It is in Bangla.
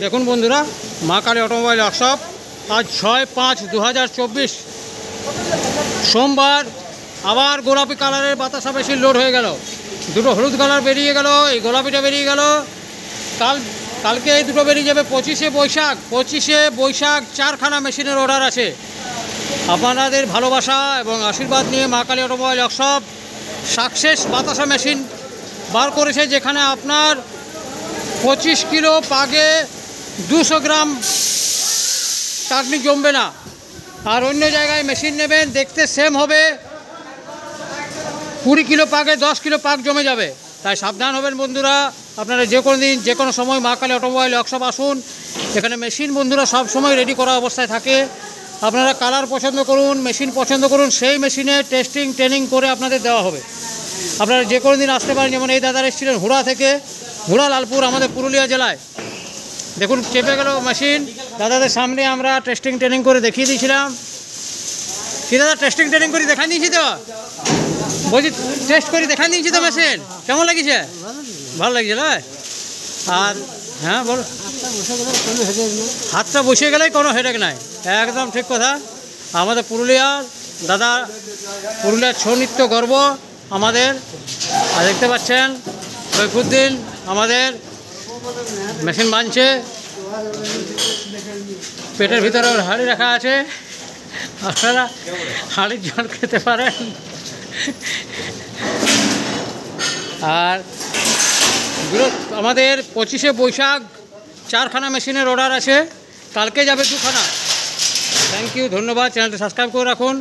দেখুন বন্ধুরা, মা কালী অটোমোবাইল ওয়ার্কশপ আজ 6/5/2024 সোমবার আবার গোলাপি কালারের বাতাসা মেশিন লোড হয়ে গেল। দুটো হলুদ কালার বেরিয়ে গেল, এই গোলাপিটা বেরিয়ে গেল। কালকে এই দুটো বেরিয়ে যাবে 25শে বৈশাখ 4খানা মেশিনের অর্ডার আছে। আপনাদের ভালোবাসা এবং আশীর্বাদ নিয়ে মা কালী অটোমোবাইল ওয়ার্কশপ সাকসেস বাতাসা মেশিন বার করেছে, যেখানে আপনার 25 কিলো পাগে 200 গ্রাম চাটনি জমবে না। আর অন্য জায়গায় মেশিন নেবেন, দেখতে সেম হবে, 20 কিলো পাগে 10 কিলো পাক জমে যাবে। তাই সাবধান হবেন বন্ধুরা। আপনারা যে কোনো দিন যে কোনো সময় মা কালী অটোমোবাইল ওয়ার্কশপ আসুন। এখানে মেশিন বন্ধুরা সব সময় রেডি করা অবস্থায় থাকে। আপনারা কালার পছন্দ করুন, মেশিন পছন্দ করুন, সেই মেশিনে টেস্টিং ট্রেনিং করে আপনাদের দেওয়া হবে। আপনারা যে কোনো দিন আসতে পারেন। যেমন এই দাদারা এসেছিলেন হুড়া থেকে, হুড়া লালপুর আমাদের পুরুলিয়া জেলায়। দেখুন চেপে গেল মেশিন। দাদাদের সামনে আমরা টেস্টিং ট্রেনিং করে দেখিয়ে দিয়েছিলাম। কি দাদা টেস্টিং ট্রেনিং করে দেখাই দিয়েছি তো? বলছি টেস্ট করে দেখাই দিয়েছি তো মেশিন, কেমন লাগিছে? ভালো লাগছে না? আর হ্যাঁ বল, হাতটা বসে গেলেই কোনো হেডেক নাই, একদম ঠিক কথা। আমাদের পুরুলিয়ার দাদা, পুরুলিয়ার ছৌ নৃত্য গর্ব আমাদের। আর দেখতে পাচ্ছেন সৈফুদ্দিন আমাদের মেশিন বানছে, পেটের ভিতরে হাঁড়ি রাখা আছে, আপনারা হাঁড়ির জল খেতে পারেন। আর আমাদের 25শে বৈশাখ 4খানা মেশিনের অর্ডার আছে, কালকে যাবে 2খানা। থ্যাংক ইউ, ধন্যবাদ। চ্যানেলটা সাবস্ক্রাইব করে রাখুন।